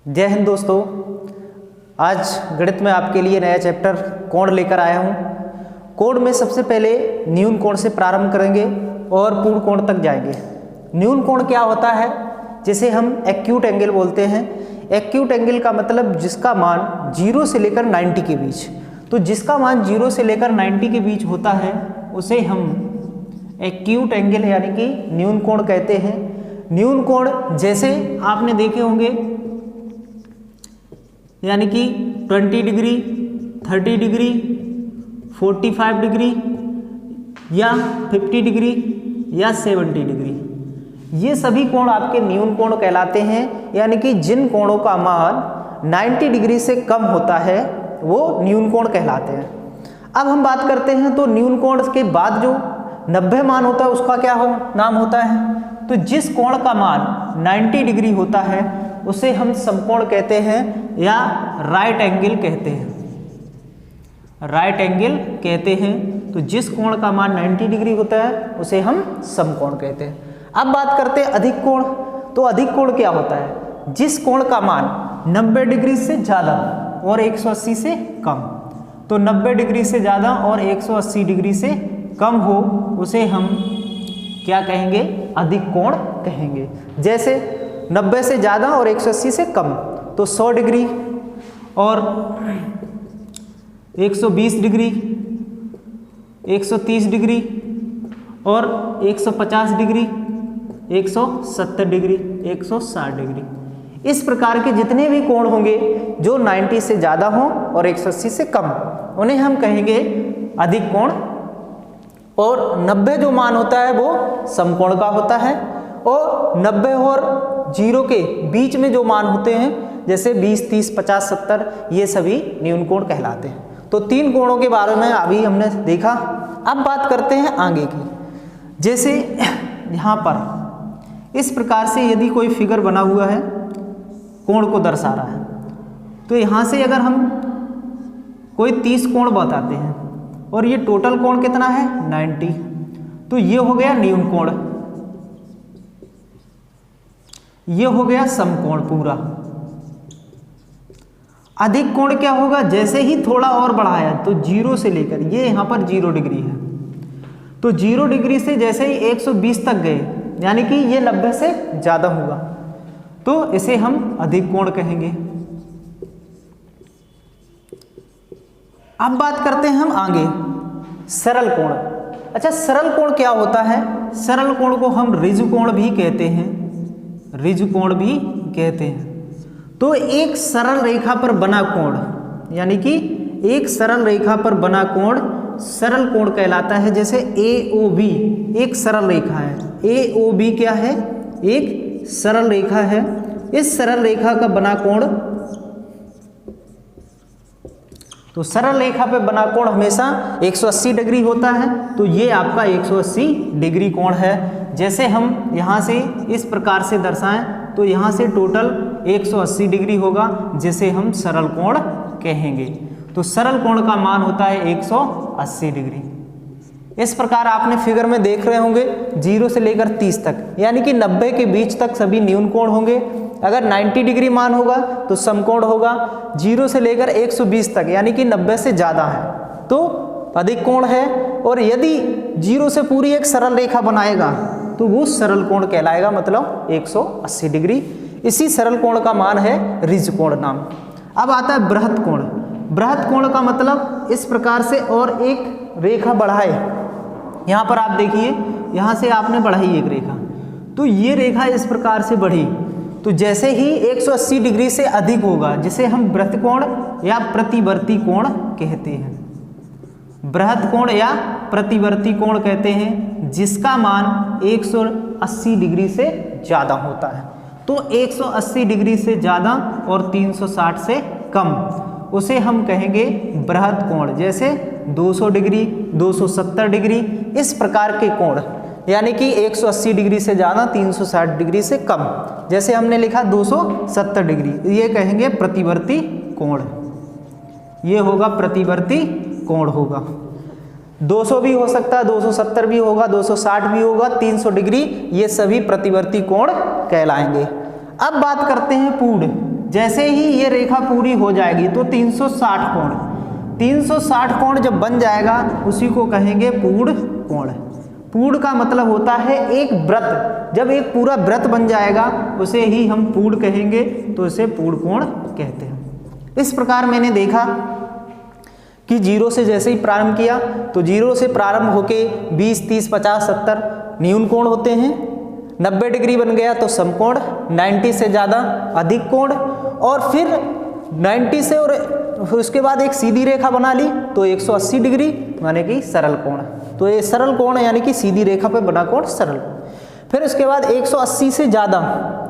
जय हिंद दोस्तों। आज गणित में आपके लिए नया चैप्टर कोण लेकर आया हूँ। कोण में सबसे पहले न्यून कोण से प्रारंभ करेंगे और पूर्ण कोण तक जाएंगे। न्यून कोण क्या होता है, जिसे हम एक्यूट एंगल बोलते हैं। एक्यूट एंगल का मतलब जिसका मान 0 से लेकर 90 के बीच। तो जिसका मान 0 से लेकर 90 के बीच होता है उसे हम एक्यूट एंगल यानी कि न्यून कोण कहते हैं। न्यून कोण जैसे आपने देखे होंगे यानी कि 20 डिग्री, 30 डिग्री, 45 डिग्री या 50 डिग्री या 70 डिग्री, ये सभी कोण आपके न्यून कोण कहलाते हैं। यानी कि जिन कोणों का मान 90 डिग्री से कम होता है वो न्यून कोण कहलाते हैं। अब हम बात करते हैं तो न्यून कोण के बाद जो 90 मान होता है उसका क्या नाम होता है। तो जिस कोण का मान 90 डिग्री होता है उसे हम समकोण कहते हैं या राइट एंगल कहते हैं। राइट एंगल कहते हैं। तो जिस कोण का मान 90 डिग्री होता है उसे हम समकोण कहते हैं। अब बात करते हैं अधिक कोण। तो अधिक कोण क्या होता है, जिस कोण का मान 90 डिग्री से ज़्यादा और 180 से कम। तो 90 डिग्री से ज़्यादा और 180 डिग्री से कम हो उसे हम क्या कहेंगे, अधिक कोण कहेंगे। जैसे 90 से ज़्यादा और 180 से कम तो 100 डिग्री और 120 डिग्री, 130 डिग्री और 150 डिग्री, 170 डिग्री, 160 डिग्री। इस प्रकार के जितने भी कोण होंगे जो 90 से ज़्यादा हों और 180 से कम, उन्हें हम कहेंगे अधिक कोण। और 90 जो मान होता है वो समकोण का होता है। और 90 और 0 के बीच में जो मान होते हैं जैसे 20, 30, 50, 70, ये सभी न्यून कोण कहलाते हैं। तो 3 कोणों के बारे में अभी हमने देखा। अब बात करते हैं आगे की। जैसे यहाँ पर इस प्रकार से यदि कोई फिगर बना हुआ है, कोण को दर्शा रहा है, तो यहाँ से अगर हम कोई 30 कोण बताते हैं और ये टोटल कोण कितना है 90, तो ये हो गया न्यून कोण, ये हो गया समकोण पूरा। अधिक कोण क्या होगा, जैसे ही थोड़ा और बढ़ाया तो 0 से लेकर ये यहाँ पर 0 डिग्री है, तो 0 डिग्री से जैसे ही 120 तक गए यानी कि ये 90 से ज़्यादा होगा, तो इसे हम अधिक कोण कहेंगे। अब बात करते हैं हम आगे सरल कोण। अच्छा, सरल कोण क्या होता है? सरल कोण को हम ऋजु कोण भी कहते हैं, ऋजु कोण भी कहते हैं। तो एक सरल रेखा पर बना कोण यानी कि एक सरल रेखा पर बना कोण सरल कोण कहलाता है। जैसे AOB एक सरल रेखा है। AOB क्या है? एक सरल रेखा है। इस सरल रेखा का बना कोण, तो सरल रेखा पे बना कोण हमेशा 180 डिग्री होता है। तो ये आपका 180 डिग्री कोण है। जैसे हम यहाँ से इस प्रकार से दर्शाएं तो यहाँ से टोटल 180 डिग्री होगा, जिसे हम सरल कोण कहेंगे। तो सरल कोण का मान होता है 180 डिग्री। इस प्रकार आपने फिगर में देख रहे होंगे 0 से लेकर 30 तक यानी कि 90 के बीच तक सभी न्यून कोण होंगे। अगर 90 डिग्री मान होगा तो समकोण होगा। 0 से लेकर 120 तक यानी कि 90 से ज़्यादा है तो अधिक कोण है। और यदि 0 से पूरी एक सरल रेखा बनाएगा तो वो सरल कोण कहलाएगा, मतलब 180 डिग्री। इसी सरल कोण का मान है ऋजु कोण नाम। अब आता है बृहत कोण। बृहत कोण का मतलब इस प्रकार से और एक रेखा बढ़ाए। यहाँ पर आप देखिए, यहाँ से आपने बढ़ाई एक रेखा, तो ये रेखा इस प्रकार से बढ़ी, तो जैसे ही 180 डिग्री से अधिक होगा जिसे हम बृहत कोण या प्रतिवर्ती कोण कहते हैं। बृहत कोण या प्रतिवर्ती कोण कहते हैं जिसका मान 180 डिग्री से ज़्यादा होता है। तो 180 डिग्री से ज़्यादा और 360 से कम उसे हम कहेंगे बृहत कोण। जैसे 200 डिग्री, 270 डिग्री, इस प्रकार के कोण यानी कि 180 डिग्री से ज़्यादा, 360 डिग्री से कम। जैसे हमने लिखा 270 डिग्री, ये कहेंगे प्रतिवर्ती कोण। ये होगा प्रतिवर्ती कोण होगा। 200 भी हो सकता है, 270 भी होगा, 260 भी होगा, 300 डिग्री, ये सभी प्रतिवर्ती कोण कहलाएंगे। अब बात करते हैं पूर्ण। जैसे ही ये रेखा पूरी हो जाएगी तो 360 कोण, 360 कोण जब बन जाएगा उसी को कहेंगे पूर्ण कोण। पूर्ण का मतलब होता है एक व्रत, जब एक पूरा व्रत बन जाएगा उसे ही हम पूर्ण कहेंगे, तो इसे पूर्ण कोण कहते हैं। इस प्रकार मैंने देखा कि 0 से जैसे ही प्रारंभ किया तो 0 से प्रारंभ होके 20, 30, 50, 70 न्यून कोण होते हैं, 90 डिग्री बन गया तो समकोण, 90 से ज़्यादा अधिक कोण, और फिर 90 से और फिर उसके बाद एक सीधी रेखा बना ली तो 180 डिग्री यानी कि सरल कोण। तो ये सरल कोण यानी कि सीधी रेखा पे बना कोण सरल कोण। फिर उसके बाद 180 से ज़्यादा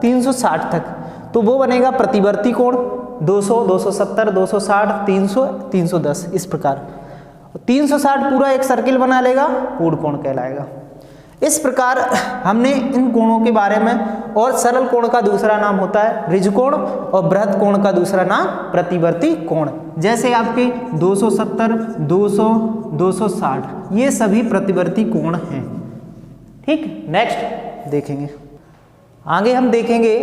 360 तक तो वो बनेगा प्रतिवर्ती कोण, 200, 270, 260, 300, 310 इस प्रकार। 360 पूरा एक सर्किल बना लेगा, पूर्ण कोण कहलाएगा। इस प्रकार हमने इन कोणों के बारे में, और सरल कोण का दूसरा नाम होता है ऋज कोण और बृहत कोण का दूसरा नाम प्रतिवर्ती कोण। जैसे आपके 270, 200, 260 ये सभी प्रतिवर्ती कोण हैं। ठीक, नेक्स्ट देखेंगे। आगे हम देखेंगे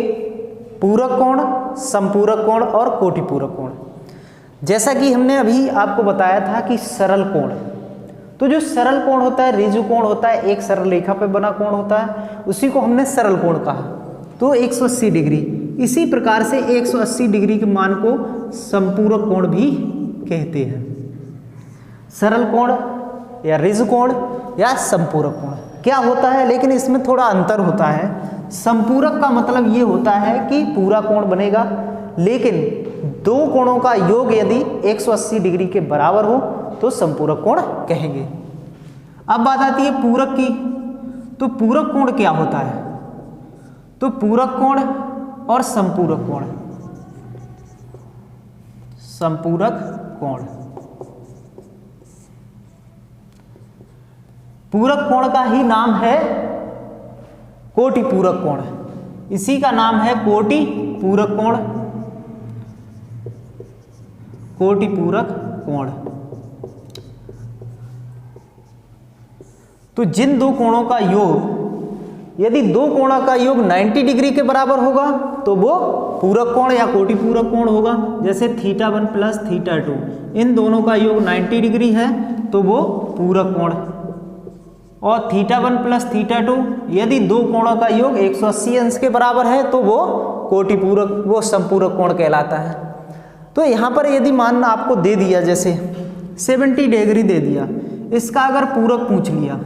पूरक कोण, संपूरक कोण और कोटिपूरक कोण। जैसा कि हमने अभी आपको बताया था कि सरल कोण, तो जो सरल कोण होता है, ऋजु कोण होता है, एक सरल रेखा पे बना कोण होता है, उसी को हमने सरल कोण कहा, तो 180 डिग्री। इसी प्रकार से 180 डिग्री के मान को संपूरक कोण भी कहते हैं। सरल कोण या ऋज कोण या संपूरक कोण क्या होता है, लेकिन इसमें थोड़ा अंतर होता है। संपूरक का मतलब ये होता है कि पूरा कोण बनेगा, लेकिन दो कोणों का योग यदि 180 डिग्री के बराबर हो तो संपूरक कोण कहेंगे। अब बात आती है पूरक की, तो पूरक कोण क्या होता है? तो पूरक कोण और संपूरक कोण, संपूरक कोण, पूरक कोण का ही नाम है कोटिपूरक कोण, इसी का नाम है कोटिपूरक कोण, कोटिपूरक कोण। तो जिन दो कोणों का योग, यदि दो कोणों का योग 90 डिग्री के बराबर होगा तो वो पूरक कोण या कोटिपूरक कोण होगा। जैसे θ1 प्लस θ2, इन दोनों का योग 90 डिग्री है तो वो पूरक कोण, और θ1 प्लस θ2 यदि दो कोणों का योग 180 अंश के बराबर है तो वो कोटिपूरक, वो संपूरक कोण कहलाता है। तो यहाँ पर यदि मान आपको दे दिया, जैसे 70 डिग्री दे दिया, इसका अगर पूरक पूछ लिया,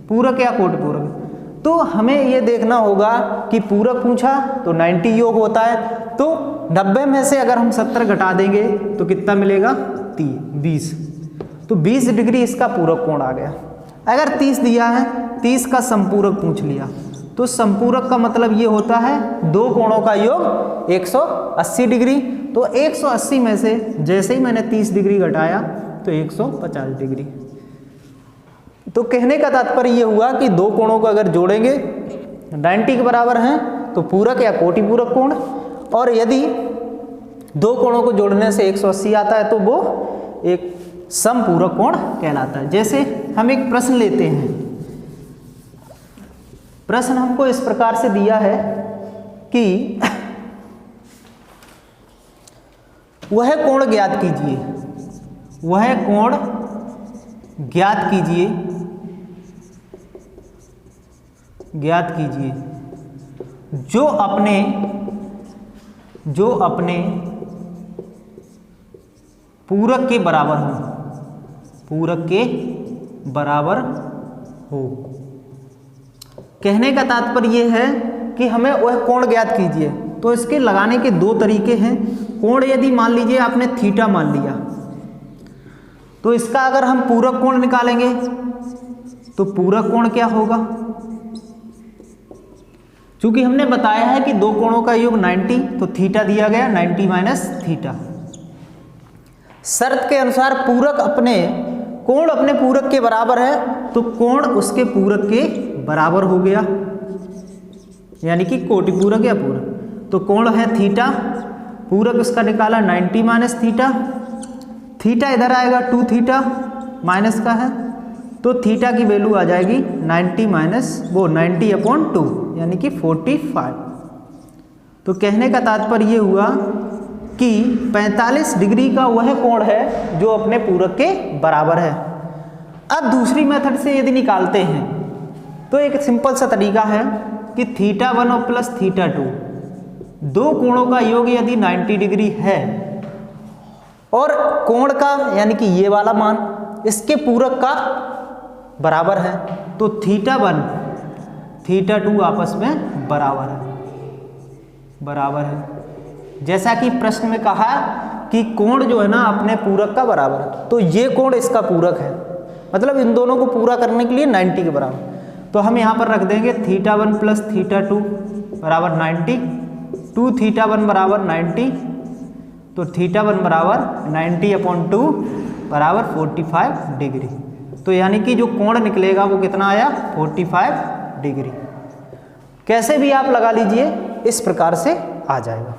पूरक या कोटिपूरक, तो हमें ये देखना होगा कि पूरक पूछा तो 90 योग होता है, तो 90 में से अगर हम 70 घटा देंगे तो कितना मिलेगा? 20, तो 20 डिग्री इसका पूरक कोण आ गया। अगर 30 दिया है, 30 का संपूरक पूछ लिया, तो संपूरक का मतलब ये होता है दो कोणों का योग 180 डिग्री, तो 180 में से जैसे ही मैंने 30 डिग्री घटाया तो 150 डिग्री। तो कहने का तात्पर्य ये हुआ कि दो कोणों को अगर जोड़ेंगे 90 के बराबर हैं तो पूरक या कोटिपूरक कोण, और यदि दो कोणों को जोड़ने से 180 आता है तो वो एक समपूरक कोण कहलाता है। जैसे हम एक प्रश्न लेते हैं, प्रश्न हमको इस प्रकार से दिया है कि वह कोण ज्ञात कीजिए, वह कोण ज्ञात कीजिए, ज्ञात कीजिए जो अपने पूरक के बराबर हो, पूरक के बराबर हो। कहने का तात्पर्य यह है कि हमें वह कोण ज्ञात कीजिए। तो इसके लगाने के दो तरीके हैं। कोण यदि मान लीजिए आपने थीटा मान लिया, तो इसका अगर हम पूरक कोण निकालेंगे तो पूरक कोण क्या होगा? क्योंकि हमने बताया है कि दो कोणों का योग 90, तो थीटा दिया गया 90 माइनस थीटा। शर्त के अनुसार पूरक कोण अपने पूरक के बराबर है, तो कोण उसके पूरक के बराबर हो गया, यानी कि कोटिपूरक या पूरक। तो कोण है थीटा, पूरक उसका निकाला 90 माइनस थीटा, थीटा इधर आएगा 2 थीटा माइनस का है, तो थीटा की वैल्यू आ जाएगी 90 माइनस 90 अपॉन 2 यानी कि 45। तो कहने का तात्पर्य ये हुआ कि 45 डिग्री का वह कोण है जो अपने पूरक के बराबर है। अब दूसरी मेथड से यदि निकालते हैं तो एक सिंपल सा तरीका है कि θ1 और प्लस θ2 दो कोणों का योग यदि 90 डिग्री है और कोण का यानी कि ये वाला मान इसके पूरक का बराबर है तो θ1 θ2 आपस में बराबर है। जैसा कि प्रश्न में कहा कि कोण जो है ना अपने पूरक का बराबर है, तो ये कोण इसका पूरक है, मतलब इन दोनों को पूरा करने के लिए 90 के बराबर। तो हम यहाँ पर रख देंगे θ1 प्लस θ2 बराबर 90, 2θ1 बराबर 90, तो θ1 बराबर 90/2 बराबर 45 डिग्री। तो यानी कि जो कोण निकलेगा वो कितना आया 45 डिग्री। कैसे भी आप लगा लीजिए इस प्रकार से आ जाएगा।